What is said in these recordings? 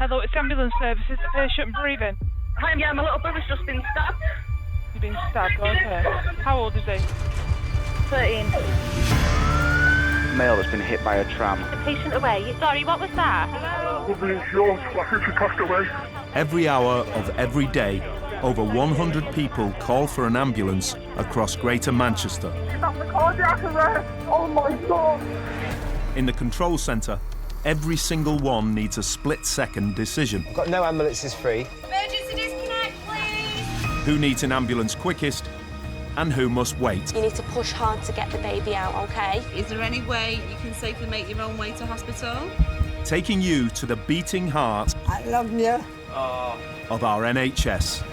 Hello, it's ambulance services. The patient breathing. Hi, yeah, my little brother's just been stabbed. You've been stabbed, okay. How old is he? 13. Male that's been hit by a tram. The patient away. Sorry, what was that? Hello? Woman yours. I think she passed away. Every hour of every day, over 100 people call for an ambulance across Greater Manchester. She's at the cardiac arrest. Oh my God. In the control centre, every single one needs a split-second decision. I've got no ambulances free. Emergency disconnect, please! Who needs an ambulance quickest and who must wait. You need to push hard to get the baby out, OK? Is there any way you can safely make your own way to hospital? Taking you to the beating heart I love you. of our NHS.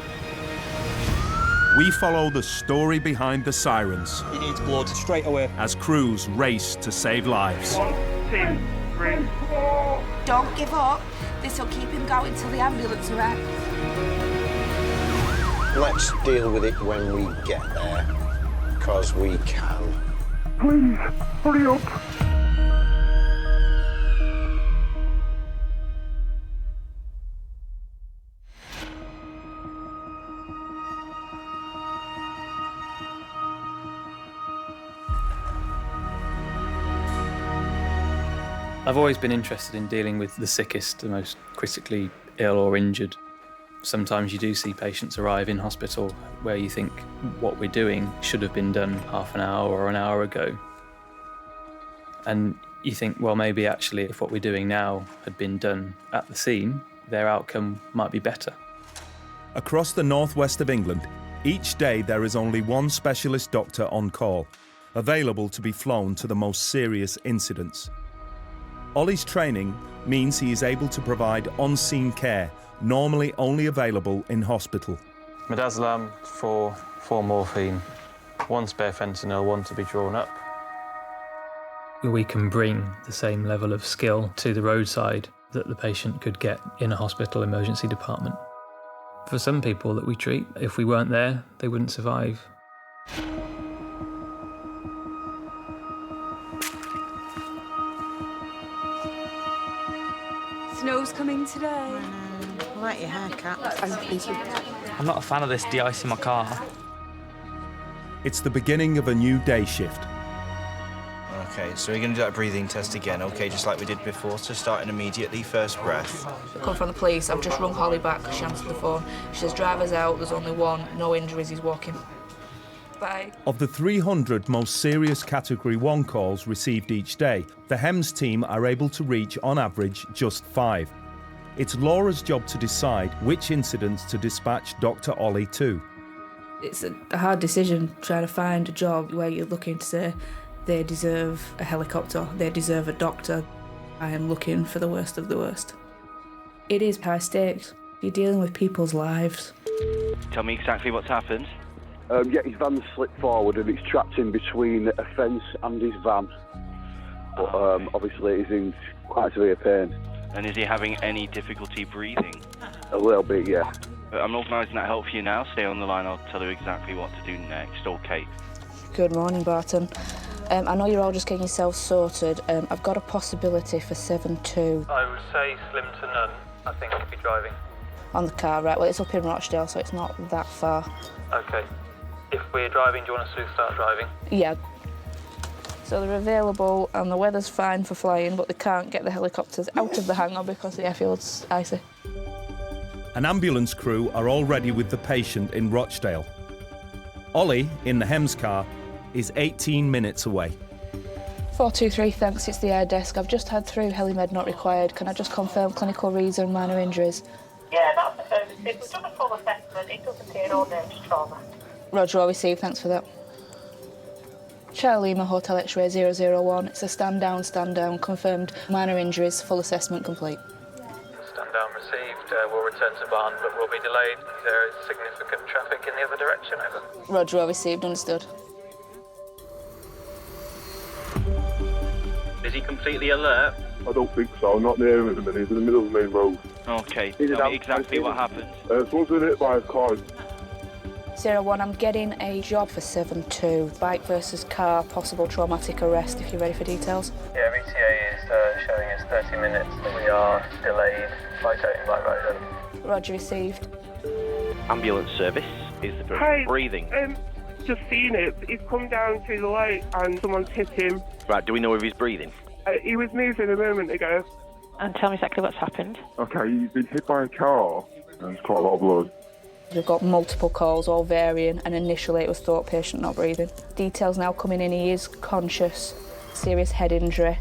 We follow the story behind the sirens. He needs blood straight away. As crews race to save lives. 1, 2, 3, 4. Don't give up. This will keep him going till the ambulance arrives. Let's deal with it when we get there, because we can. Please, hurry up. I've always been interested in dealing with the sickest, the most critically ill or injured. Sometimes you do see patients arrive in hospital where you think what we're doing should have been done half an hour or an hour ago. And you think, well, maybe actually if what we're doing now had been done at the scene, their outcome might be better. Across the northwest of England, each day there is only one specialist doctor on call, available to be flown to the most serious incidents. Ollie's training means he is able to provide on-scene care, normally only available in hospital. Midazolam for 4 morphine, 1 spare fentanyl, 1 to be drawn up. We can bring the same level of skill to the roadside that the patient could get in a hospital emergency department. For some people that we treat, if we weren't there, they wouldn't survive. Snow's coming today. I like your haircut. Thank you. I'm not a fan of this de-icing my car. It's the beginning of a new day shift. Okay, so we're going to do that breathing test again, okay, just like we did before, so starting immediately, first breath. Come from the police. I've just rung Holly back because she answered the phone. She says, driver's out, there's only one, no injuries, he's walking. Bye. Of the 300 most serious Category 1 calls received each day, the HEMS team are able to reach, on average, just 5. It's Laura's job to decide which incidents to dispatch Dr. Ollie to. It's a hard decision trying to find a job where you're looking to say they deserve a helicopter, they deserve a doctor. I am looking for the worst of the worst. It is high stakes. You're dealing with people's lives. Tell me exactly what's happened. Yeah, his van slipped forward and it's trapped in between a fence and his van. But obviously he's in quite severe pain. And is he having any difficulty breathing? A little bit, yeah. I'm organising that help for you now. Stay on the line, I'll tell you exactly what to do next. Okay. Good morning, Barton. I know you're all just getting yourselves sorted. I've got a possibility for 7-2. I would say slim to none, I think, if you're driving. On the car, right, well, it's up in Rochdale, so it's not that far. OK. If we're driving, do you want us to start driving? Yeah. So they're available and the weather's fine for flying, but they can't get the helicopters out of the hangar because the airfield's icy. An ambulance crew are already with the patient in Rochdale. Ollie, in the HEMS car, is 18 minutes away. 423, thanks, it's the air desk. I've just had through helimed not required. Can I just confirm clinical reason, minor injuries? Yeah, that's affirmative. We've done a full assessment. It does appear all nerves trauma. Roger, all received, thanks for that. Charlie Lima, Hotel X-ray 001. It's a stand down, confirmed minor injuries, full assessment complete. Stand down received. We'll return to barn, but we'll be delayed. There is significant traffic in the other direction, over. Roger, all received, understood. Is he completely alert? I don't think so. I'm not near him at the minute. He's in the middle of the main road. Okay, tell me exactly what happened. Someone's been hit by a car. 01, I'm getting a job for 7-2. Bike versus car, possible traumatic arrest, if you're ready for details. Yeah, ETA is showing us 30 minutes. We are delayed by coding by rodent. Roger received. Ambulance service is the person Hi, breathing. Just seen it. He's come down through the light and someone's hit him. Right, do we know if he's breathing? He was moving a moment ago. And tell me exactly what's happened. Okay, he's been hit by a car and there's quite a lot of blood. We've got multiple calls, all varying, and initially it was thought patient not breathing. Details now coming in, he is conscious, serious head injury.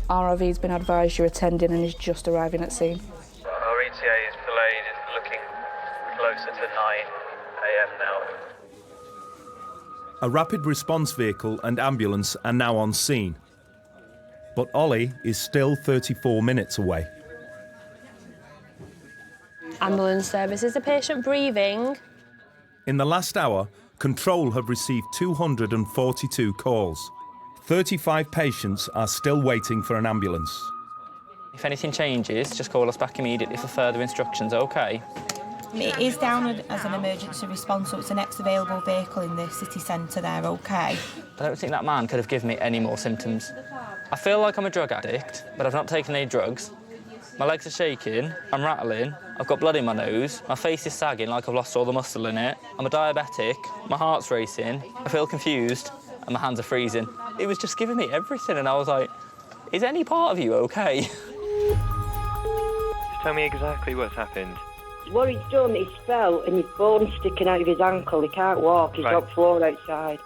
RRV's been advised you're attending and is just arriving at scene. Our ETA is delayed, it's looking closer to 9 a.m. now. A rapid response vehicle and ambulance are now on scene. But Ollie is still 34 minutes away. Ambulance service, is the patient breathing? In the last hour, Control have received 242 calls. 35 patients are still waiting for an ambulance. If anything changes, just call us back immediately for further instructions, OK? It is down as an emergency response, so it's the next available vehicle in the city centre there, OK? I don't think that man could have given me any more symptoms. I feel like I'm a drug addict, but I've not taken any drugs. My legs are shaking, I'm rattling, I've got blood in my nose, my face is sagging like I've lost all the muscle in it, I'm a diabetic, my heart's racing, I feel confused, and my hands are freezing. It was just giving me everything, and I was like, is any part of you OK? Just tell me exactly what's happened. What he's done, he's fell and his bone's sticking out of his ankle. He can't walk, he's got floor outside.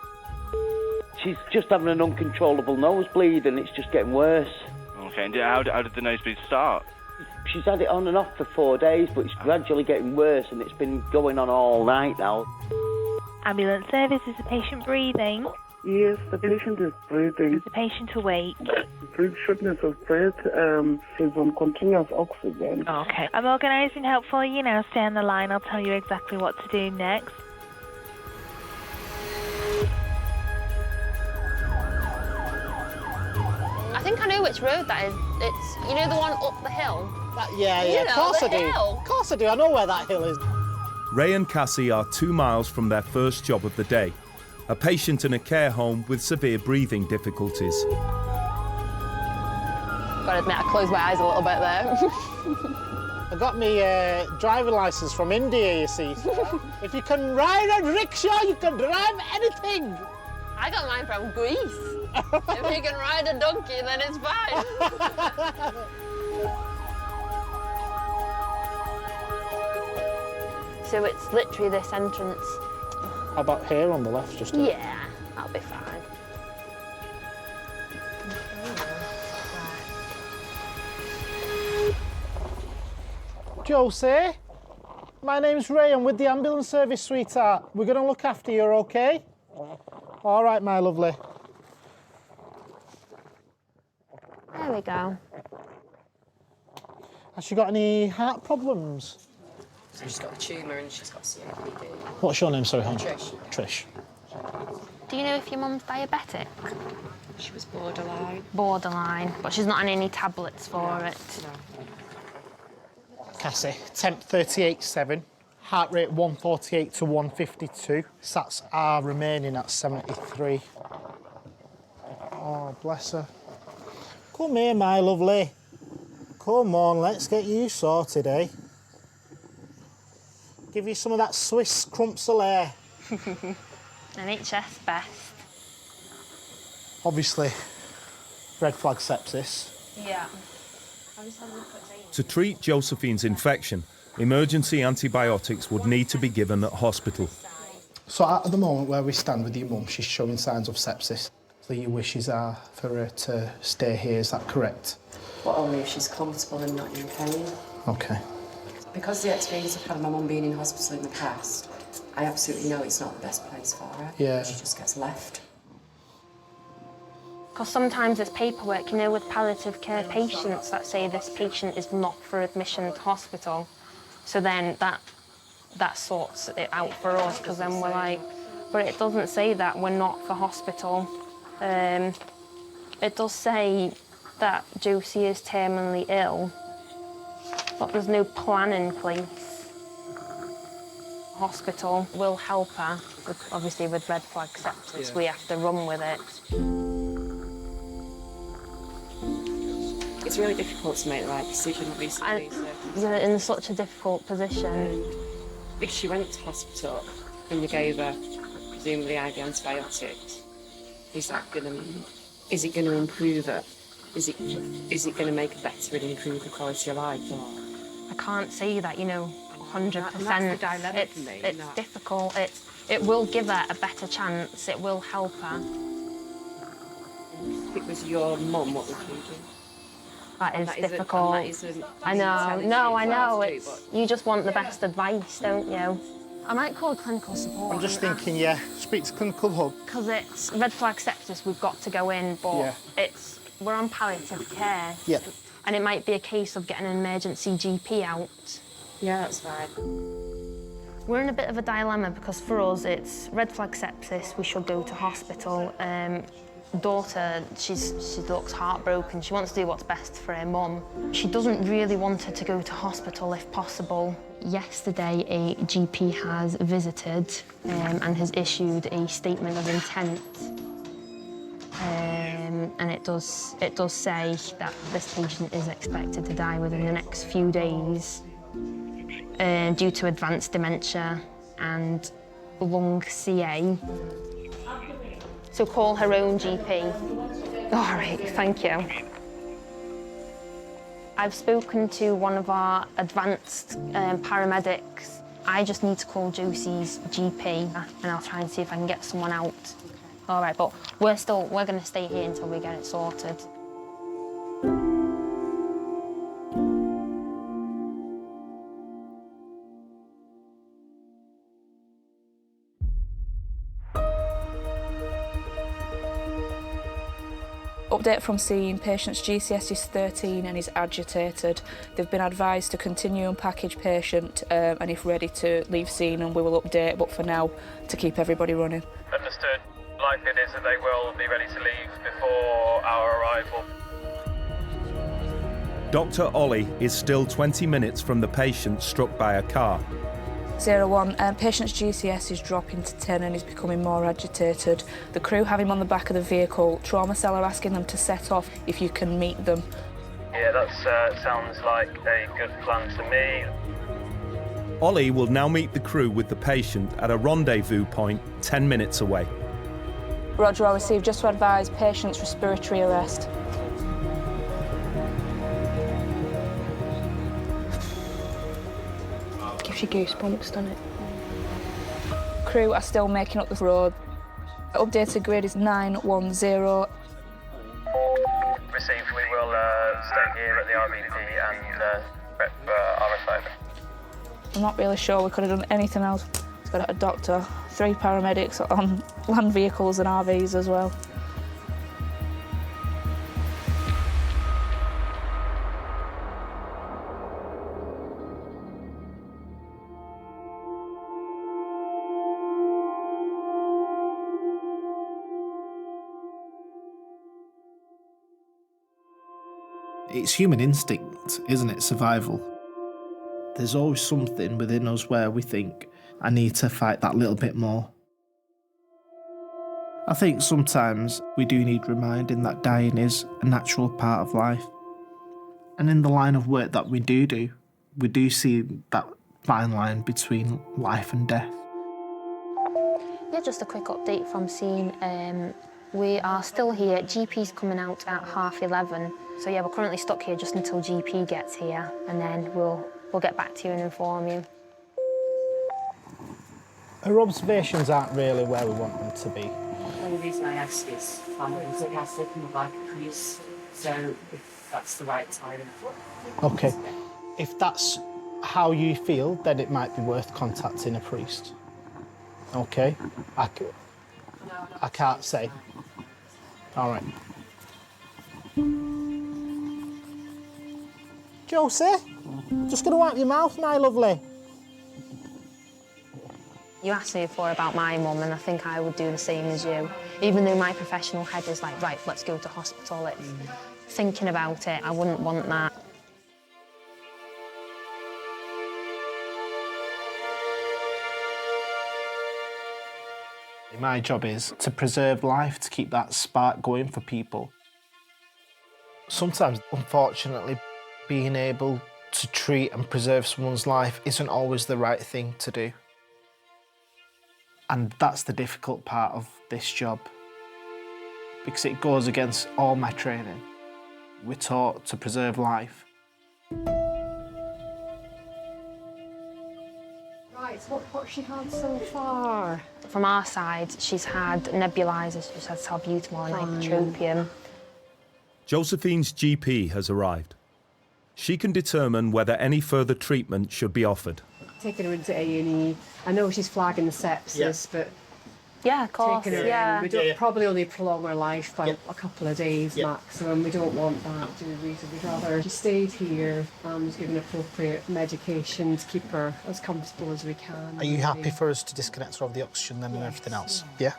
She's just having an uncontrollable nosebleed and it's just getting worse. Okay, and how did the nosebleed start? She's had it on and off for 4 days, but it's gradually getting worse and it's been going on all night now. Ambulance service, is the patient breathing? Yes, the patient is breathing. Is the patient awake? Shortness of breath, is on continuous oxygen. Okay. I'm organising help for you now. Stay on the line. I'll tell you exactly what to do next. I think I know which road that is. It's, you know, the one up the hill? Yeah, of course I do. Of course I do. I know where that hill is. Ray and Cassie are 2 miles from their first job of the day, a patient in a care home with severe breathing difficulties. Gotta admit, I closed my eyes a little bit there. I got my driving licence from India, you see. If you can ride a rickshaw, you can drive anything. I got mine from Greece. If you can ride a donkey, then it's fine. So it's literally this entrance. How about here on the left, just here? Yeah, that'll be fine. Josie, my name's Ray. I'm with the ambulance service, sweetheart. We're going to look after you, OK? All right, my lovely. There we go. Has she got any heart problems? So she's got a tumour and she's got COPD. What's your name, sorry, hon? Trish. Trish. Do you know if your mum's diabetic? She was borderline. Borderline, but she's not on any tablets for it. No. Cassie, temp 38.7, heart rate 148 to 152. Sats are remaining at 73. Oh, bless her. Come here, my lovely. Come on, let's get you sorted, eh? Give you some of that Swiss crump solaire. NHS best. Obviously, red flag sepsis. Yeah. To treat Josephine's infection, emergency antibiotics would need to be given at hospital. So at the moment where we stand with your mum, she's showing signs of sepsis. So your wishes are for her to stay here, is that correct? But only if she's comfortable and not in pain. OK. Because the experience I've had of my mum being in hospital in the past, I absolutely know it's not the best place for her. Yeah. She just gets left. Because sometimes there's paperwork, you know, with palliative care patients that say this patient is not for admission to hospital. So then that sorts it out for us, because then we're like, but it doesn't say that we're not for hospital. It does say that Josie is terminally ill, but there's no plan in place. Hospital will help her, obviously with red flag sepsis, we have to run with it. It's really difficult to make the right decision, obviously. You're in such a difficult position. If she went to hospital and you gave her, presumably, IV antibiotics, is it going to improve her? Is it going to make her better and improve the quality of life? I can't say that, 100%. And that's the dilemma for me. It's difficult. It will give her a better chance. It will help her. If it was your mum, what would you do? That is difficult. I know. No, I know. You just want the best advice, don't you? I might call clinical support. I'm just thinking, speak to clinical hub. Because it's red flag sepsis, we've got to go in, but we're on palliative care. Yeah. And it might be a case of getting an emergency GP out. Yeah, that's fine. We're in a bit of a dilemma because for us it's red flag sepsis, we should go to hospital. Daughter, she looks heartbroken. She wants to do what's best for her mum. She doesn't really want her to go to hospital if possible. Yesterday, a GP has visited and has issued a statement of intent. And it does say that this patient is expected to die within the next few days due to advanced dementia and lung CA. So call her own GP. All right, thank you. I've spoken to one of our advanced paramedics. I just need to call Josie's GP and I'll try and see if I can get someone out. All right, but we're going to stay here until we get it sorted. Update from scene, patient's GCS is 13 and is agitated. They've been advised to continue and package patient and if ready to leave scene and we will update, but for now, to keep everybody running. Understood. Likely it is that they will be ready to leave before our arrival. Dr. Ollie is still 20 minutes from the patient struck by a car. 01, patient's GCS is dropping to 10 and is becoming more agitated. The crew have him on the back of the vehicle. Trauma cell are asking them to set off if you can meet them. Yeah, that sounds like a good plan to me. Ollie will now meet the crew with the patient at a rendezvous point 10 minutes away. Roger, I received just to advise patient's respiratory arrest. Gives you goosebumps, doesn't it? Crew are still making up the road. Updated grid is 910. Received, we will stay here at the RVP and prep RF over. I'm not really sure we could have done anything else. It's got a doctor, 3 paramedics on land vehicles and RVs as well. It's human instinct, isn't it? Survival. There's always something within us where we think, I need to fight that little bit more. I think sometimes we do need reminding that dying is a natural part of life. And in the line of work that we do, we do see that fine line between life and death. Yeah, just a quick update from scene. We are still here. GP's coming out at 11:30. So yeah, we're currently stuck here just until GP gets here, and then we'll get back to you and inform you. Her observations aren't really where we want them to be. The only reason I ask is families are sleeping like a priest, so if that's the right time. Okay. If that's how you feel, then it might be worth contacting a priest. Okay? I can't say. All right. Josie, just going to wipe your mouth now, lovely. You asked me before about my mum, and I think I would do the same as you. Even though my professional head is like, right, let's go to hospital, it's thinking about it, I wouldn't want that. My job is to preserve life, to keep that spark going for people. Sometimes, unfortunately, being able to treat and preserve someone's life isn't always the right thing to do. And that's the difficult part of this job, because it goes against all my training. We're taught to preserve life. Right, so what's she had so far? From our side, she's had nebulizers, she's had salbutamol and ipratropium. Josephine's GP has arrived. She can determine whether any further treatment should be offered. Taking her into A&E. I know she's flagging the sepsis, but yeah, of course, taking her in, we don't probably only prolong her life by a couple of days maximum. We don't want that, do we? So we'd rather she stayed here and was given appropriate medication to keep her as comfortable as we can. Are you happy for us to disconnect her of the oxygen then and everything else? Yeah?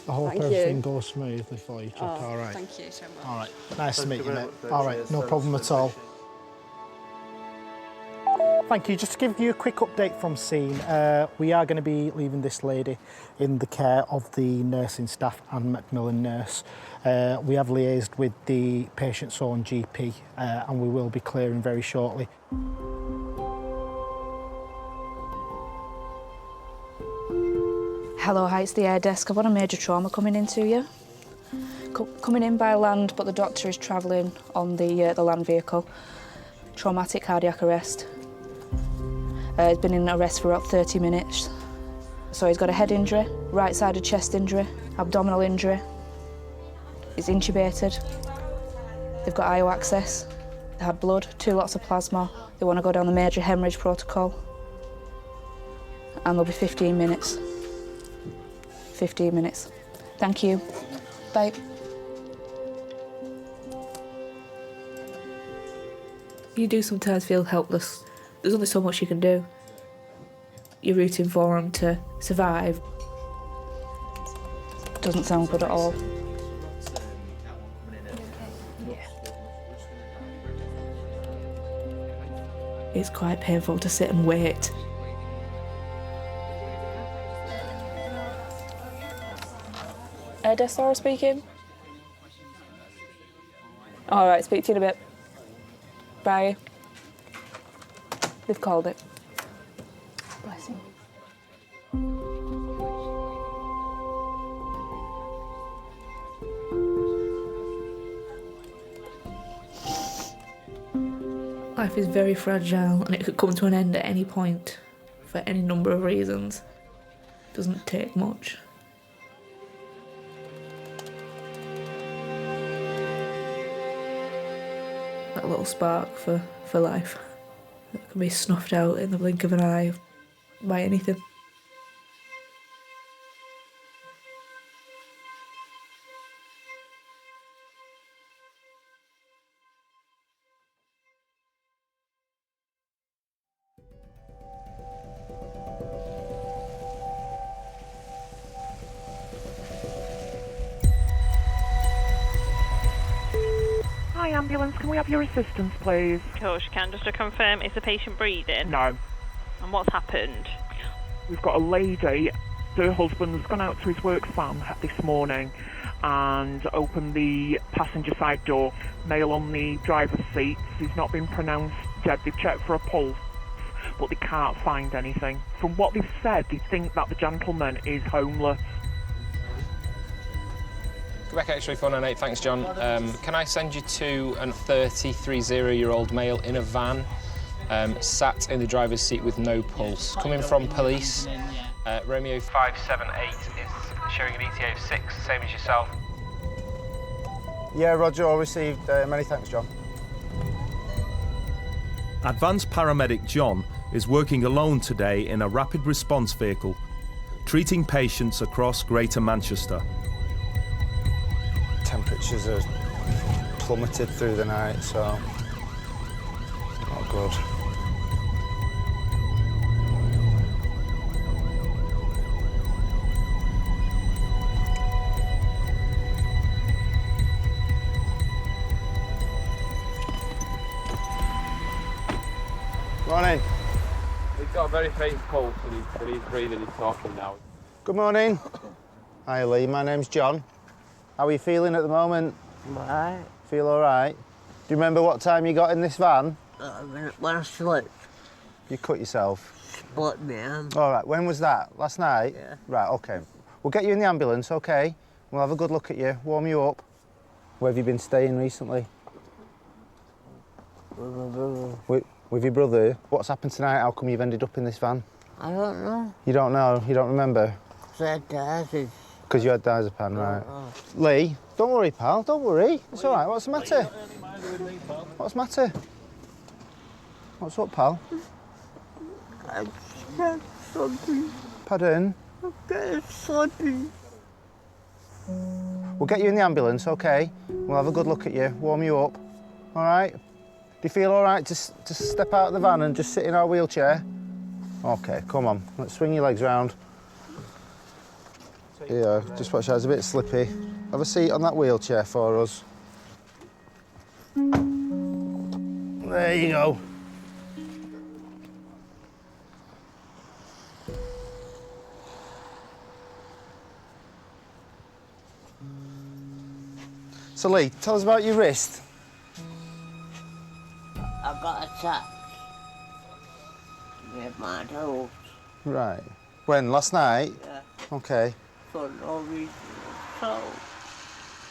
I hope everything goes smoothly for you, Chuck. All right. Thank you so much. All right. Nice to meet you, mate. All right. No problem at all. Thank you. Just to give you a quick update from scene, we are going to be leaving this lady in the care of the nursing staff and Macmillan nurse. We have liaised with the patient's own GP and we will be clearing very shortly. Hello, hi, it's the air desk. I've got a major trauma coming into you. Coming in by land, but the doctor is travelling on the land vehicle. Traumatic cardiac arrest. He's been in arrest for about 30 minutes. So he's got a head injury, right-sided chest injury, abdominal injury. He's intubated. They've got IO access. They had blood, 2 lots of plasma. They want to go down the major hemorrhage protocol. And there'll be 15 minutes. 15 minutes. Thank you. Bye. You do sometimes feel helpless. There's only so much you can do. You're rooting for them to survive. Doesn't sound good at all. It's quite painful to sit and wait. Desora speaking. All right, speak to you in a bit. Bye. They've called it. Bless you. Life is very fragile and it could come to an end at any point for any number of reasons. It doesn't take much. That little spark for life that can be snuffed out in the blink of an eye by anything. Hi, ambulance, can we have your assistance, please? Of course you can. Just to confirm, is the patient breathing? No. And what's happened? We've got a lady, her husband's gone out to his work van this morning and opened the passenger side door. Male on the driver's seat, he's not been pronounced dead. They've checked for a pulse, but they can't find anything. From what they've said, they think that the gentleman is homeless. Quebec X-ray 498, thanks John. Can I send you to a 33-year-old male in a van, sat in the driver's seat with no pulse, coming from police. Romeo 578 is showing an ETA of 6, same as yourself. Yeah, roger, all received. Many thanks, John. Advanced paramedic John is working alone today in a rapid response vehicle, treating patients across Greater Manchester. Temperatures are plummeted through the night, so not good. Morning. He's got a very faint pulse and he's breathing, he's talking now. Good morning. Hi Lee, my name's John. How are you feeling at the moment? Right. Feel all right? Do you remember what time you got in this van? When I slipped. You cut yourself? Split me arm. All right, when was that? Last night? Yeah. Right, OK. We'll get you in the ambulance, OK? We'll have a good look at you, warm you up. Where have you been staying recently? With my brother. With your brother? What's happened tonight? How come you've ended up in this van? I don't know. You don't know? You don't remember? Because you had diazepam, right. Lee, don't worry, pal, don't worry. It's all right, what's the matter? What's the matter? What's up, pal? I said something. Pardon? I'm getting sleepy. We'll get you in the ambulance, OK? We'll have a good look at you, warm you up, all right? Do you feel all right to step out of the van and just sit in our wheelchair? OK, come on, let's swing your legs round. Yeah, just watch out, it's a bit slippy. Have a seat on that wheelchair for us. There you go. So Lee, tell us about your wrist. I got attacked with my toe. Right. When, last night? Yeah. OK. For no reason at all.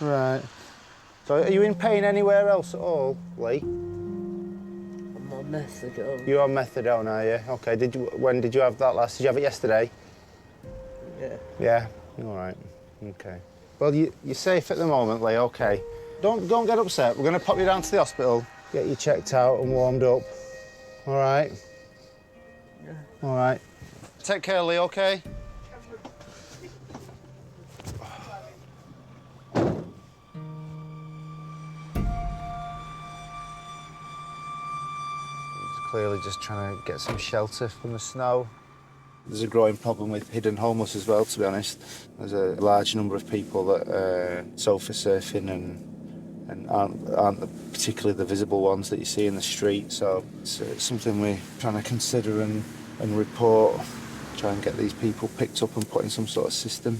Right. So are you in pain anywhere else at all, Lee? I'm on methadone. You're on methadone, are you? OK. When did you have that last? Did you have it yesterday? Yeah. Yeah? All right. OK. Well, you're safe at the moment, Lee, OK. Don't get upset. We're going to pop you down to the hospital, get you checked out and warmed up. All right? Yeah. All right. Take care, Lee, OK? Clearly just trying to get some shelter from the snow. There's a growing problem with hidden homeless as well, to be honest. There's a large number of people that are sofa surfing and aren't particularly the visible ones that you see in the street. So it's something we're trying to consider and report, try and get these people picked up and put in some sort of system.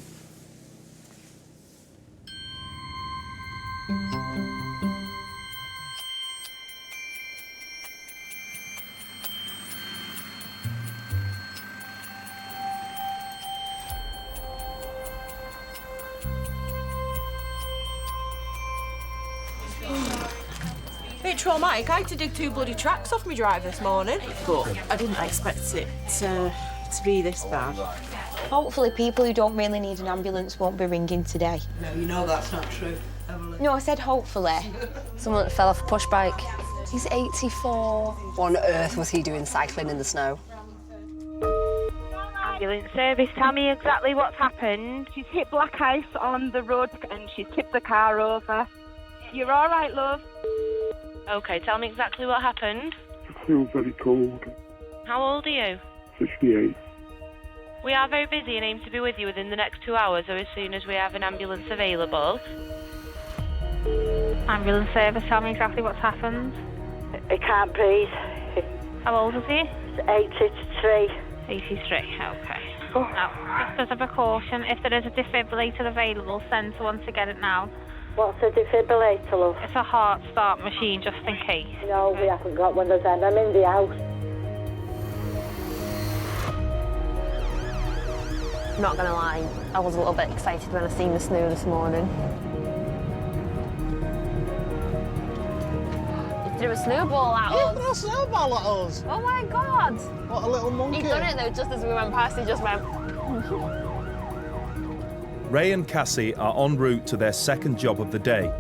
Bit traumatic. I had to dig 2 bloody tracks off my drive this morning. But I didn't expect it to be this bad. Hopefully people who don't really need an ambulance won't be ringing today. No, you know that's not true. No, I said hopefully. Someone fell off a push bike. He's 84. What on earth was he doing cycling in the snow? Ambulance service, tell me exactly what's happened. She's hit black ice on the road and she's tipped the car over. You're all right, love? Okay, tell me exactly what happened. I feel very cold. How old are you? 68. We are very busy and aim to be with you within the next 2 hours or as soon as we have an ambulance available. Ambulance service, tell me exactly what's happened. He can't breathe. How old is he? 83. 83, okay. Now, just as a precaution, if there is a defibrillator available, send someone to get it now. What's a defibrillator, love? It's a heart start machine, just in case. No, we haven't got one of them. I'm in the house. Not gonna lie, I was a little bit excited when I seen the snow this morning. He threw a snowball at us. He threw a snowball at us? Oh my God! What a little monkey. He done it though, just as we went past, he just went... Ray and Cassie are en route to their second job of the day.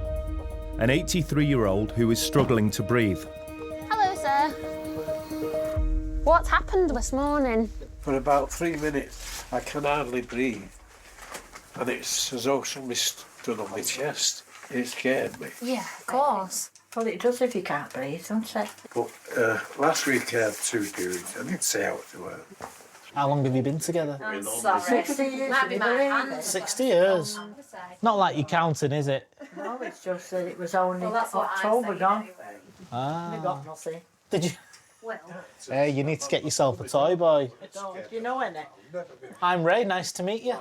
An 83-year-old who is struggling to breathe. Hello, sir. What's happened this morning? For about 3 minutes, I can hardly breathe. And it's as though somebody stood on my chest. It scared me. Yeah, of course. Well, it does if you can't breathe, doesn't it? But last week I had 2 viewings. I didn't say how to work. How long have you been together? I'm sorry. 60 years. Might be my hand. 60 years. Not like you're counting, is it? No, it's just that it was only that's what I October say gone. Ah. We got nothing. Did you? Well. Hey, you need to get yourself a toy boy. Do you know any? I'm Ray, nice to meet you.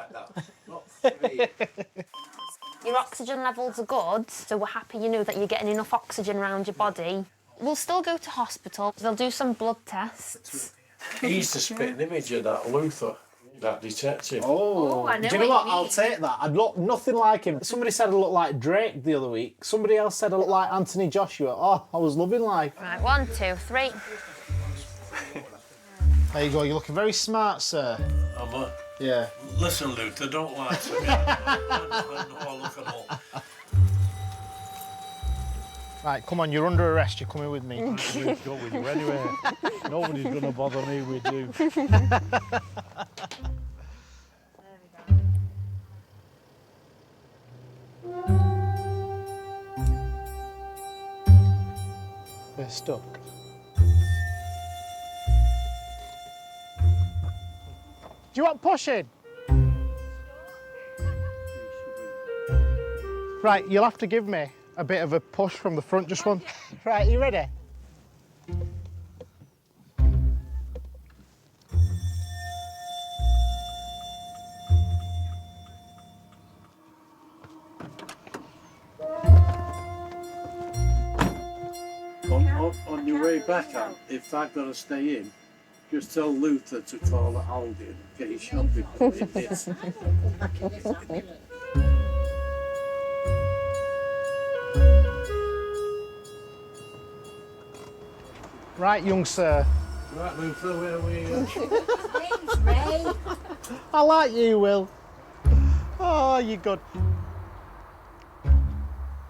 Your oxygen levels are good, so we're happy you know that you're getting enough oxygen around your body. We'll still go to hospital. They'll do some blood tests. He used to spit an image of that Luther, that detective. Oh, I know do you know what what? you I'll mean. take that. I'd look nothing like him. Somebody said I look like Drake the other week. Somebody else said I look like Anthony Joshua. Oh, I was loving life. Right, 1, 2, 3. There you go. You're looking very smart, sir. Yeah. Listen, Luther, don't lie to me. I don't look at all. Right, come on, you're under arrest. You're coming with me. We'll go with you anyway. Nobody's going to bother me with you. They're stuck. Do you want pushing? Right, you'll have to give me a bit of a push from the front, just one. Right, you ready? On your way back out, if I've got to stay in, just tell Luther to call at Aldi and get his shopping done in here. Right, young sir. Right, Luther, where are we? Name's Ray. I like you, Will. Oh, you're good.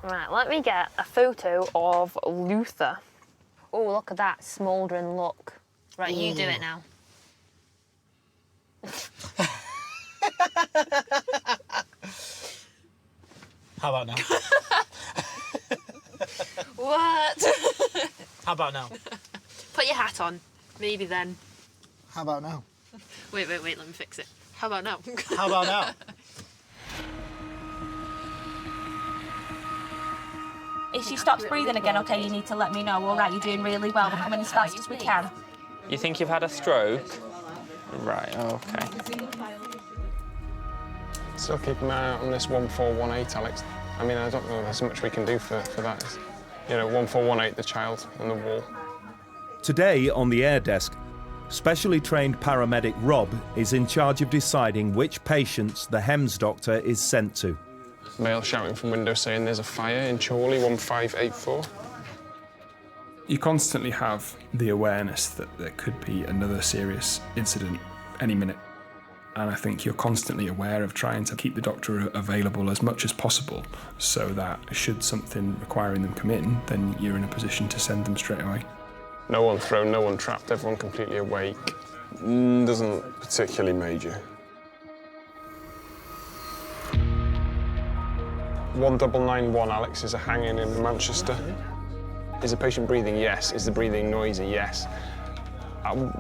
Right, let me get a photo of Luther. Oh, look at that smouldering look. Right, you do it now. How about now? What? How about now? Put your hat on. Maybe then. How about now? Wait, let me fix it. How about now? How about now? If she stops breathing again, OK, you need to let me know. All right, you're doing really well. We're coming as fast as we can. You think you've had a stroke? Right, okay. Still keep an eye out on this 1418, Alex. I mean, I don't know there's much we can do for that. You know, 1418, the child on the wall. Today on the air desk, specially trained paramedic Rob is in charge of deciding which patients the HEMS doctor is sent to. Male shouting from window saying there's a fire in Chorley, 1584. You constantly have the awareness that there could be another serious incident any minute. And I think you're constantly aware of trying to keep the doctor available as much as possible so that should something requiring them come in, then you're in a position to send them straight away. No one thrown, no one trapped, everyone completely awake. Doesn't particularly major. 1991, Alex, is a hanging in Manchester. Is the patient breathing? Yes. Is the breathing noisy? Yes. I'll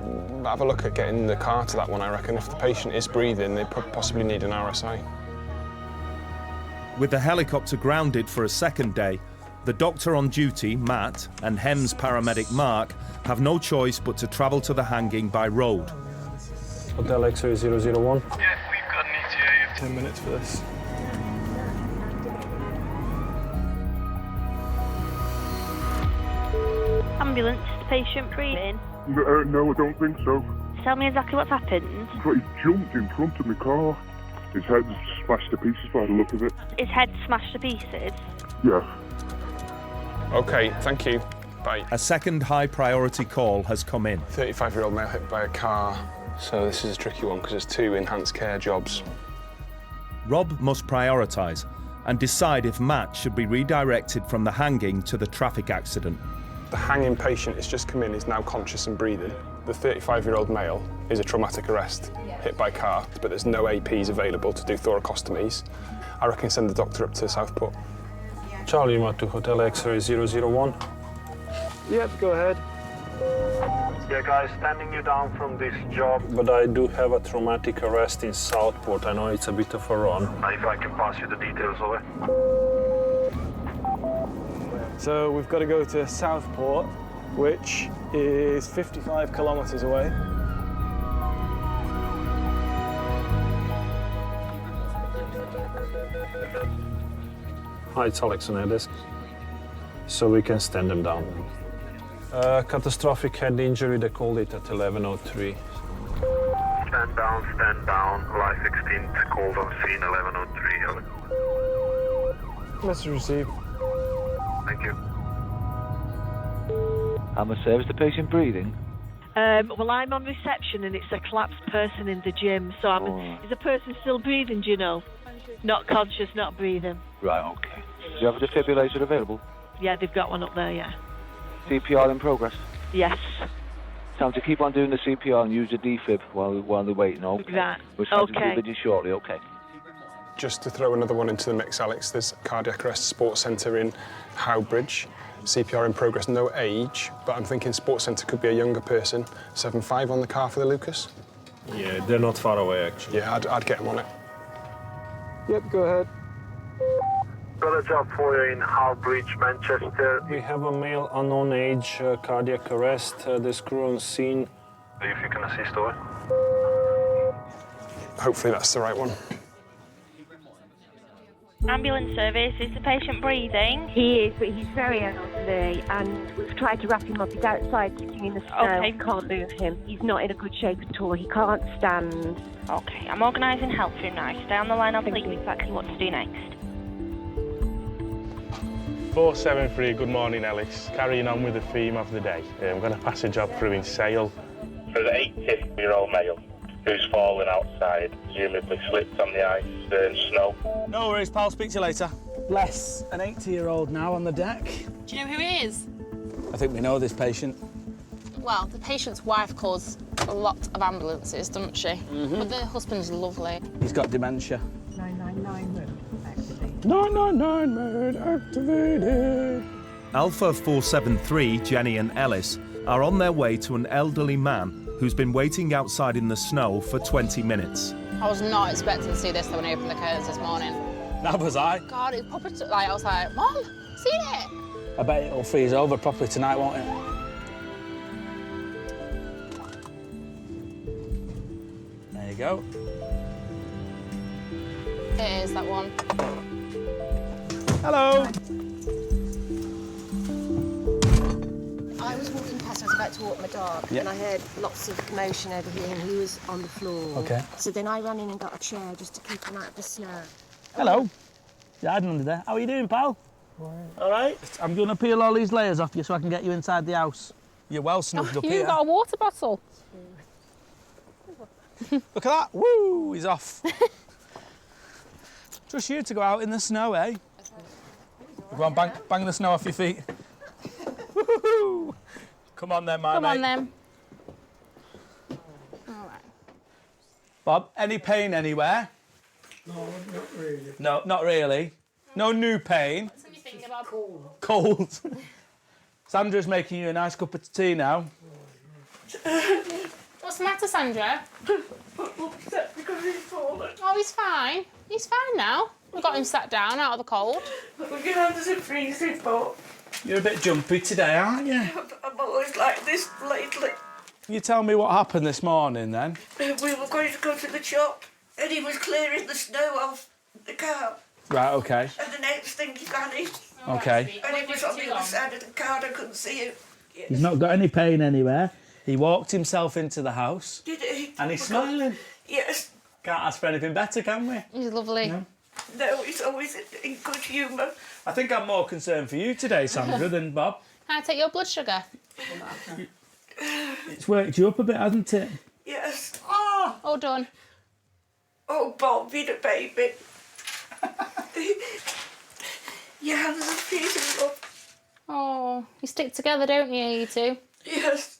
have a look at getting the car to that one, I reckon. If the patient is breathing, they possibly need an RSI. With the helicopter grounded for a second day, the doctor on duty, Matt, and HEMS paramedic Mark have no choice but to travel to the hanging by road. Hotel X-ray 001. Yeah, we've got an ETA. You have 10 minutes for this. Ambulance, patient breathing. No, I don't think so. Tell me exactly what's happened. He jumped in front of my car. His head smashed to pieces by the look of it. His head smashed to pieces. Yeah. OK, thank you. Bye. A second high-priority call has come in. 35-year-old male hit by a car. So this is a tricky one because there's 2 enhanced care jobs. Rob must prioritise and decide if Matt should be redirected from the hanging to the traffic accident. The hanging patient has just come in, is now conscious and breathing. The 35-year-old male is a traumatic arrest, hit by car, but there's no APs available to do thoracostomies. I reckon send the doctor up to Southport. Charlie, you to Hotel X-ray 001. Yep, go ahead. Yeah, guys, standing you down from this job, but I do have a traumatic arrest in Southport. I know it's a bit of a run. If I can pass you the details over. So we've got to go to Southport, which is 55 kilometres away. Hi, it's Alex on our desk. So we can stand them down. Catastrophic head injury, they called it at 11:03. Stand down. Life extinct, called on scene 11:03. Message received. Thank you. I'm a service the patient breathing. Well, I'm on reception and it's a collapsed person in the gym. So is the person still breathing, do you know? Not conscious, not breathing. Right, okay. Do you have a defibrillator available? Yeah, they've got one up there, yeah. CPR in progress? Yes. Time to keep on doing the CPR and use the defib while they're waiting, okay? Right. We'll try to do you shortly, okay? Just to throw another one into the mix, Alex, there's a cardiac arrest sports centre in Howbridge. CPR in progress, no age, but I'm thinking sports centre could be a younger person. 7.5 on the car for the Lucas? Yeah, they're not far away, actually. Yeah, I'd get him on it. Yep, go ahead. Got a job for you in Howbridge, Manchester. We have a male unknown age cardiac arrest. There's crew on scene. If you can assist, over. Hopefully that's the right one. Ambulance service, is the patient breathing? He is, but he's very elderly, and we've tried to wrap him up. He's outside sitting in the snow. Okay. Can't move him. He's not in a good shape at all. He can't stand. Okay, I'm organising help for him now. Stay on the line, I'll tell you exactly what to do next. 473, good morning, Ellis. Carrying on with the theme of the day. I'm going to pass a job through in Sale. For the 80-year-old male who's fallen outside, presumably slipped on the ice and snow. No worries, pal. Speak to you later. Bless, an 80-year-old now on the deck. Do you know who he is? I think we know this patient. Well, the patient's wife calls a lot of ambulances, doesn't she? Mm-hmm. But the husband's lovely. He's got dementia. 999 mode activated. 999 mode activated. Alpha 473, Jenny and Ellis, are on their way to an elderly man who's been waiting outside in the snow for 20 minutes. I was not expecting to see this when I opened the curtains this morning. That was I. God, it proper like I was like, Mom, seen it? I bet it'll freeze over properly tonight, won't it? There you go. It is that one. Hello. I was walking past, I was about to walk my dog, Yeah. and I heard lots of commotion over here, and he was on the floor. Okay. So then I ran in and got a chair just to keep him out of the snow. Hello. You're hiding under there. How are you doing, pal? All right. I'm going to peel all these layers off you so I can get you inside the house. You're well snugged up here. You've got a water bottle. Look at that. Woo, he's off. Just you to go out in the snow, eh? Go on, bang the snow off your feet. Woo-hoo-hoo. Come on then, my mate. Come on then. All right. Bob, any pain anywhere? No, not really. No, not really. No new pain. What's you thinking about cold? Cold. Sandra's making you a nice cup of tea now. What's the matter, Sandra? Upset because he's fallen. Oh, he's fine. He's fine now. We've got him sat down out of the cold. We're going under some freezing, but You're a bit jumpy today, aren't you? I'm always like this lately. Can you tell me what happened this morning then? We were going to go to the shop, and he was clearing the snow off the car. Right, okay. And the next thing he ran in. Okay. And he was on the other side of the car, and I couldn't see him. He's not got any pain anywhere. He walked himself into the house. Did he? And he's smiling. Yes. Can't ask for anything better, can we? He's lovely. No, he's always in good humour. I think I'm more concerned for you today, Sandra, than Bob. Can I take your blood sugar? It's worked you up a bit, hasn't it? Yes. Oh, all done. Oh, Bob, you're a baby. Your hands are freezing up. Oh, you stick together, don't you, you two? Yes.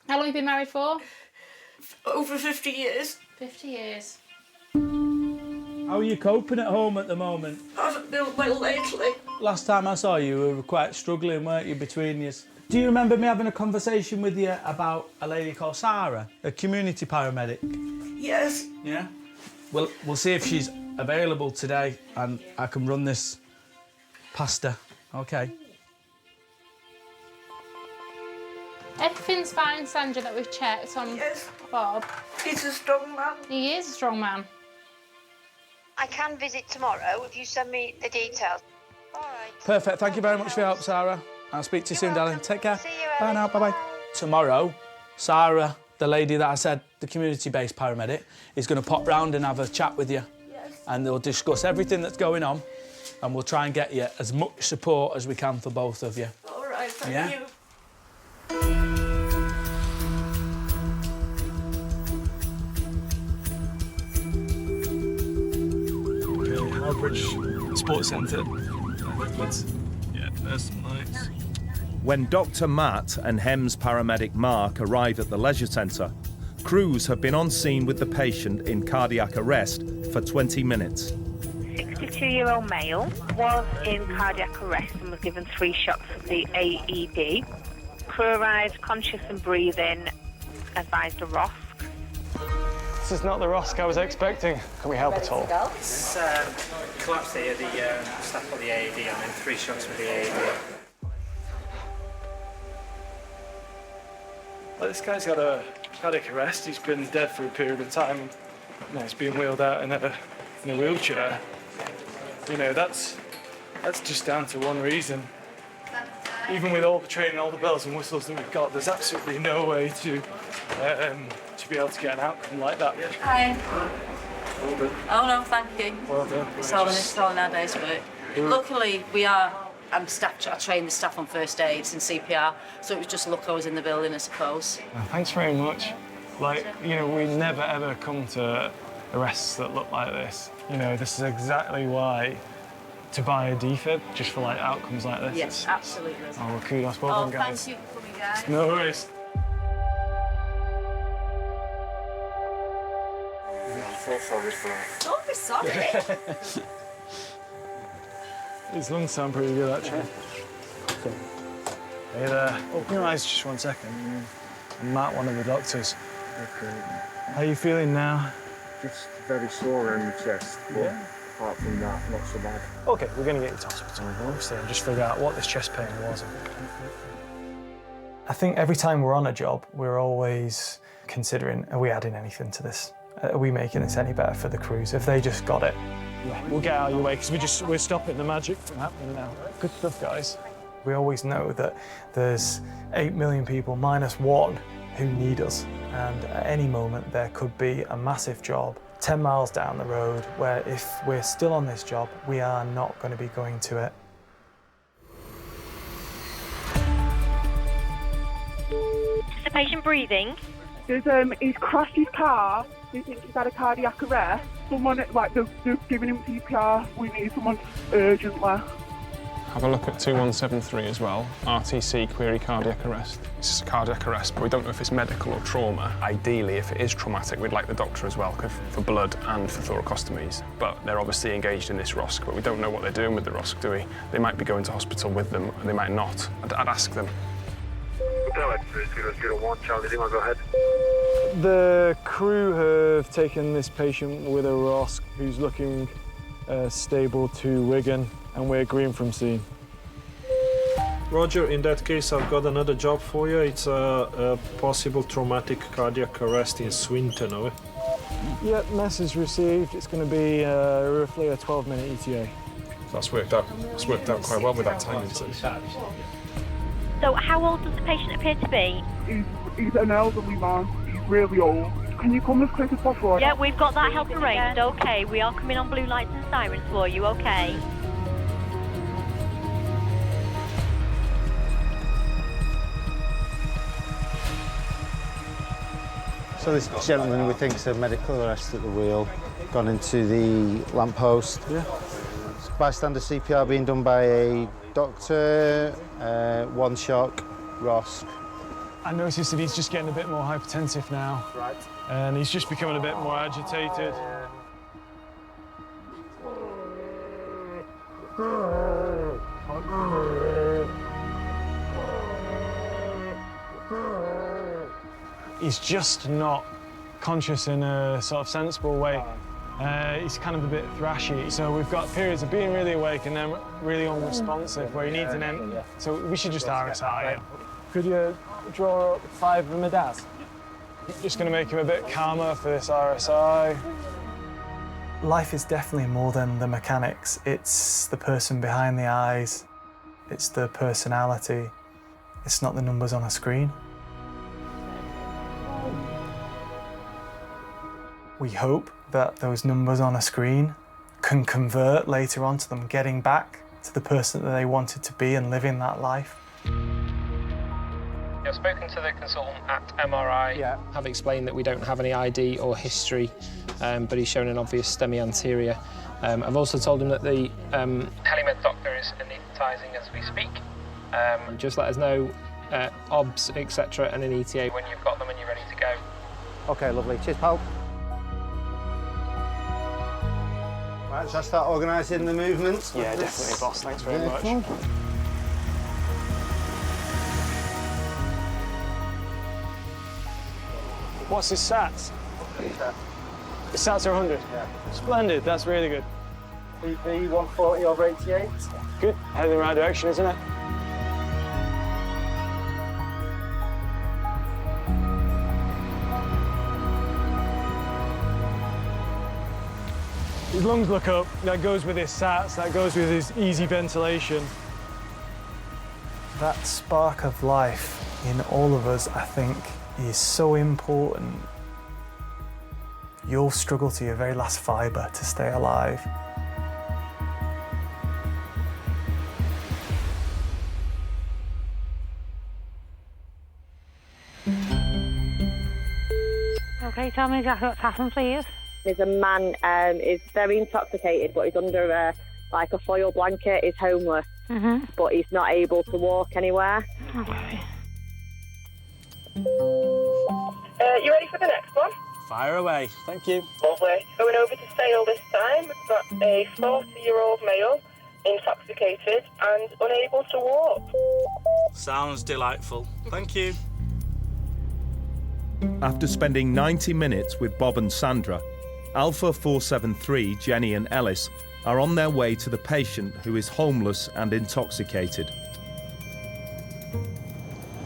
How long have you been married for? Over 50 years. 50 years. How are you coping at home at the moment? I haven't been well lately. Last time I saw you, we were quite struggling, weren't you, between you? Do you remember me having a conversation with you about a lady called Sarah, a community paramedic? Yes. Yeah? Well, we'll see if she's available today and I can run this past her. OK. Everything's fine, Sandra, that we've checked on Bob. He's a strong man. He is a strong man. I can visit tomorrow if you send me the details. All right. Perfect. Thank you very much for your help, Sarah. I'll speak to you soon, darling. Take care. Bye now. Bye-bye. Tomorrow, Sarah, the lady that I said, the community-based paramedic, is going to pop round and have a chat with you. Yes. And they'll discuss everything that's going on and we'll try and get you as much support as we can for both of you. All right, thank Yeah? you. Albridge Sports Centre. Yeah, there's some lights. When Dr. Matt and HEMS paramedic Mark arrive at the leisure centre, crews have been on scene with the patient in cardiac arrest for 20 minutes. 62-year-old male was in cardiac arrest and was given 3 shots of the AED. Crew arrived, conscious and breathing, advised a ROSC. This is not the ROSC I was expecting. Can we help at all? This collapsed here, the staff got the AED and then 3 shots with the AED. Well, this guy's got a cardiac arrest. He's been dead for a period of time. And, you know, he's being wheeled out in a wheelchair. You know, that's just down to one reason. Even with all the training, all the bells and whistles that we've got, there's absolutely no way to be able to get an outcome like that. Hi. Well done. Oh no, thank you. Well done. It's all in our day's work. Luckily, I train the staff on first aids and CPR, so it was just luck I was in the building, I suppose. Well, thanks very much. Like, you know, we never ever come to arrests that look like this. You know, this is exactly why to buy a defib, just for like outcomes like this. Yes, absolutely. Oh, well, kudos, well done, guys. Thank you for coming, guys. No worries. I'm so sorry for Don't be sorry. His lungs sound pretty good, actually. Hey there. Open your eyes just 1 second. I'm Matt, one of the doctors. Okay. How are you feeling now? Just very sore in the chest, but apart from that, not so bad. OK, we're going to get you to hospital, obviously, and just figure out what this chest pain was. I think every time we're on a job, we're always considering, are we adding anything to this? Are we making this any better for the crews? If they just got it, yeah, we'll get out of your way, because we're stopping the magic from happening now. Good stuff, guys. We always know that there's 8 million people minus 1 who need us, and at any moment there could be a massive job 10 miles down the road where if we're still on this job, we are not going to be going to it. Is the patient breathing? He's crashed his car. He thinks he's had a cardiac arrest. Someone, they're giving him CPR. We need someone urgently. Have a look at 2173 as well. RTC, query cardiac arrest. This is a cardiac arrest, but we don't know if it's medical or trauma. Ideally, if it is traumatic, we'd like the doctor as well, for blood and for thoracostomies. But they're obviously engaged in this ROSC, but we don't know what they're doing with the ROSC, do we? They might be going to hospital with them, and they might not. I'd ask them. Go ahead. The crew have taken this patient with a ROSC who's looking stable to Wigan, and we're green from scene. Roger, in that case, I've got another job for you. It's a possible traumatic cardiac arrest in Swinton, are we? Yep, message received. It's going to be roughly a 12-minute ETA. That's worked out quite well with that timing. So how old does the patient appear to be? He's an elderly man. He's really old. Can you come as quick as possible? Yeah, we've got that help arranged, OK. We are coming on blue lights and sirens for you, OK? So this gentleman, we think, is a medical arrest at the wheel, gone into the lamppost. Yeah. Bystander CPR being done by a doctor, 1 shock, ROSC, I noticed that he's just getting a bit more hypertensive now. Right. And he's just becoming a bit more agitated. He's just not conscious in a sort of sensible way. He's kind of a bit thrashy. So we've got periods of being really awake and then really unresponsive where he needs an end. So we should just RSI him. Could you draw up 5 Ramadas? Just going to make him a bit calmer for this RSI. Life is definitely more than the mechanics. It's the person behind the eyes. It's the personality. It's not the numbers on a screen. We hope that those numbers on a screen can convert later on to them getting back to the person that they wanted to be and living that life. I've spoken to the consultant at MRI. Yeah. Have explained that we don't have any ID or history, but he's shown an obvious STEMI anterior. I've also told him that the helimed doctor is anaesthetising as we speak. Just let us know OBS, etc., and an ETA when you've got them and you're ready to go. OK, lovely. Cheers, pal. Right, shall I start organising the movements? Yeah, definitely, boss. Thanks very much. Cool. What's his sats? His sats are 100? Yeah. Splendid, that's really good. BP 140 over 88. Good, heading in the right direction, isn't it? His lungs look up, that goes with his sats, that goes with his easy ventilation. That spark of life in all of us, I think, is so important. You'll struggle to your very last fibre to stay alive. OK, tell me exactly what's happened, please. There's a man is very intoxicated, but he's under like a foil blanket. He's homeless, but he's not able to walk anywhere. Okay. You ready for the next one? Fire away, thank you. Lovely. Going over to Sale this time. We've got a 40-year-old male, intoxicated and unable to walk. Sounds delightful. Thank you. After spending 90 minutes with Bob and Sandra, Alpha 473, Jenny and Ellis are on their way to the patient who is homeless and intoxicated.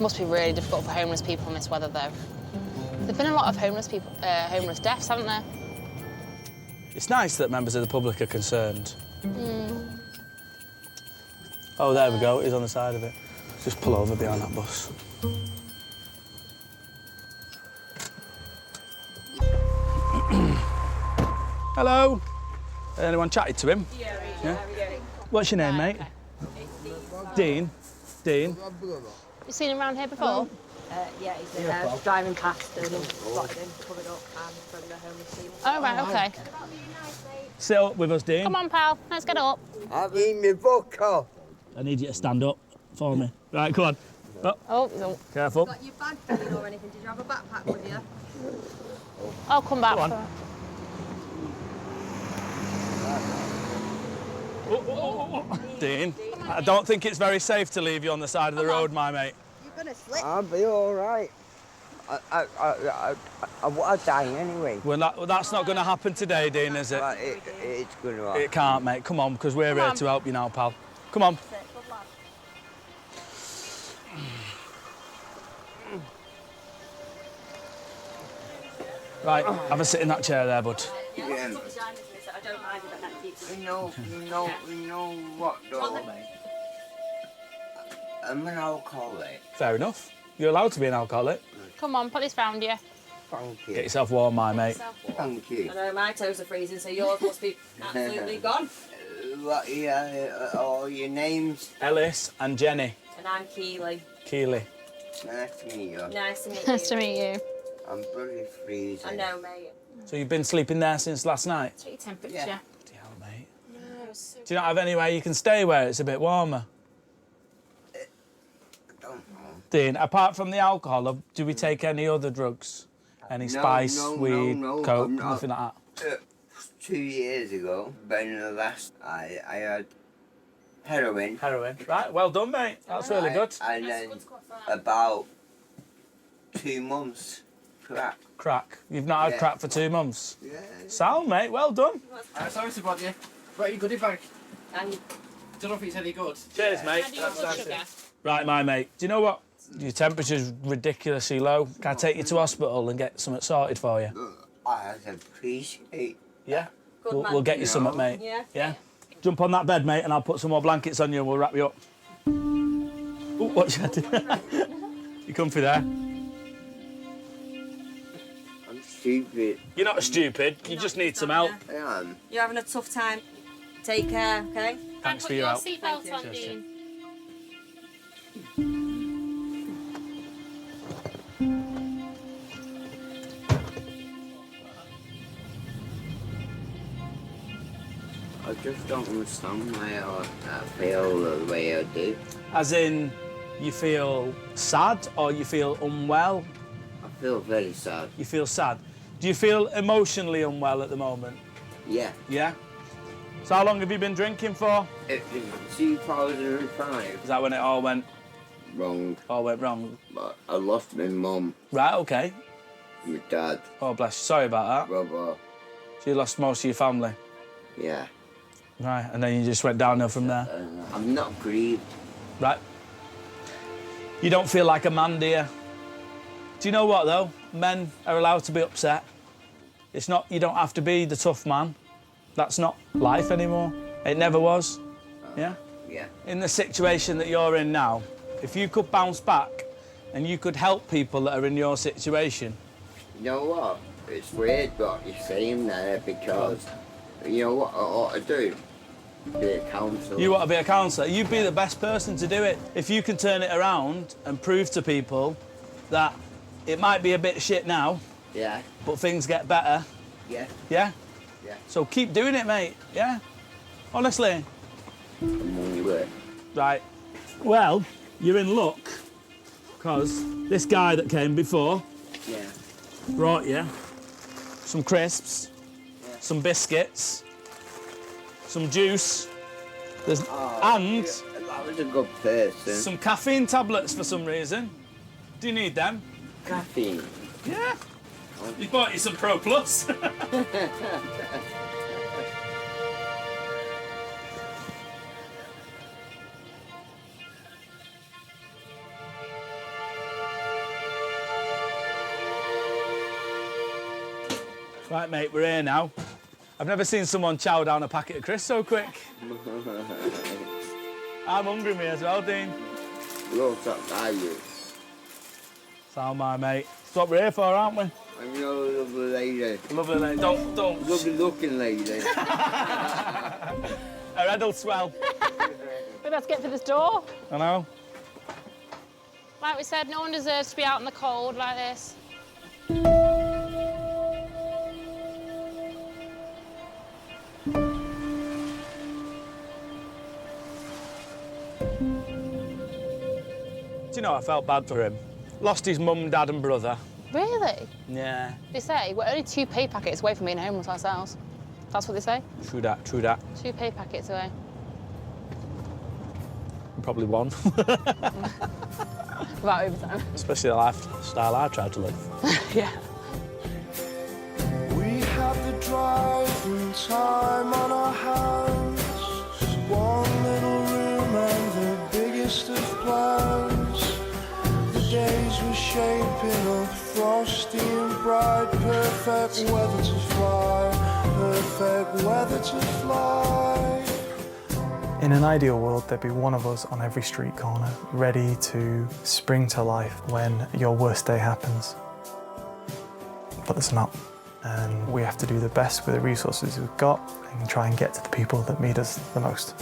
Must be really difficult for homeless people in this weather, though. There've been a lot of homeless deaths, haven't there? It's nice that members of the public are concerned. Mm. Oh, there we go. He's on the side of it. Just pull over behind that bus. Hello. Anyone chatted to him? Yeah. What's your name, mate? Dean. Dean. You seen him around here before? Yeah, he's driving past and spotted him, covered up, and from the homeless people. Oh, right, OK. Sit up with us, Dean. Come on, pal. Let's get up. I've eaten my book off. I need you to stand up for me. Right, come on. Oh, no. Careful. Got your bag carried or anything? Did you have a backpack with you? I'll come back. Come on. Dean, I don't think it's very safe to leave you on the side of the road, my mate. You're gonna slip. I'll be all right. I want to die anyway. Well, that's not going to happen today, Dean, is it? It's going to happen. It can't, mate. Come on, because we're here to help you now, pal. Come on. Right, have a sit in that chair there, bud. Yeah. You know what, though? I'm an alcoholic. Fair enough. You're allowed to be an alcoholic. Come on, put this round you. Thank you. Get yourself warm, my mate. Thank you. I know, my toes are freezing, so yours must be absolutely gone. What are your names? Ellis and Jenny. And I'm Keely. Keely. Nice to meet you. Nice to meet you. Nice to meet you. I'm bloody freezing. I know, mate. So you've been sleeping there since last night? What's your temperature? Yeah. Bloody hell, mate. No, so... Do you not have anywhere you can stay where it's a bit warmer? I don't know. Dean, apart from the alcohol, do we take any other drugs? Any spice, weed, coke, nothing like that? 2 years ago, when the last, I had heroin. Heroin, right, well done, mate. That's really good. And then about 2 months, crack. Crack. You've not had crack for 2 months? Yeah. Sound, mate, well done. Sorry to bother you. Right, your goodie bag. And don't know if it's any good. Cheers, mate. Right, my mate, do you know what? Your temperature's ridiculously low. Can I take you to hospital and get something sorted for you? I appreciate. Yeah? We'll get you something, mate. Yeah? Jump on that bed, mate, and I'll put some more blankets on you and we'll wrap you up. Ooh, what you had to... You comfy there? I'm stupid. You're not stupid. You just need some help. I am. You're having a tough time. Take care, OK? Thanks for your help. Seatbelt on, Dean. I just don't understand why I feel the way I do. As in, you feel sad or you feel unwell? I feel very sad. You feel sad. Do you feel emotionally unwell at the moment? Yeah. Yeah? So how long have you been drinking for? It was 2005. Is that when it all went wrong? All went wrong? But I lost my mum. Right, OK. My dad. Oh, bless you. Sorry about that. Brother. So you lost most of your family? Yeah. Right, and then you just went downhill from there? I'm not grieved. Right. You don't feel like a man, do you? Do you know what, though? Men are allowed to be upset. It's not, you don't have to be the tough man. That's not life anymore. It never was. Yeah? Yeah. In the situation that you're in now, if you could bounce back and you could help people that are in your situation. You know what? It's weird what you're saying there because, you know what I ought to do? Be a counsellor. You want to be a counsellor? You'd be the best person to do it. If you can turn it around and prove to people that it might be a bit shit now, yeah, but things get better. Yeah. Yeah? Yeah. So keep doing it, mate. Yeah? Honestly. I'm on your way. Right. Well, you're in luck, because this guy that came before brought you some crisps, some biscuits, some juice, and that was a good person. some caffeine tablets for some reason. Do you need them? Caffeine? Yeah. He bought you some Pro Plus. Right, mate, we're here now. I've never seen someone chow down a packet of crisps so quick. I'm hungry, me as well, Dean. We're all top value. Sound my mate. That's what we're here for, aren't we? I'm your lovely lady. Lovely lady. Don't. Lovely looking lady. Her head'll swell. We're about to get to this door. I know. Like we said, no one deserves to be out in the cold like this. Do you know, I felt bad for him. Lost his mum, dad and brother. Really? Yeah. They say we're only 2 pay packets away from being homeless ourselves. That's what they say. True that, true that. 2 pay packets away. Probably one. Without overtime. Especially the lifestyle I tried to live. Yeah. We have the driving time on our hands. One little room and the biggest of plans. The days were shaping up, frosty and bright. Perfect weather to fly, perfect weather to fly. In an ideal world, there'd be one of us on every street corner, ready to spring to life when your worst day happens. But there's not. And we have to do the best with the resources we've got and try and get to the people that need us the most.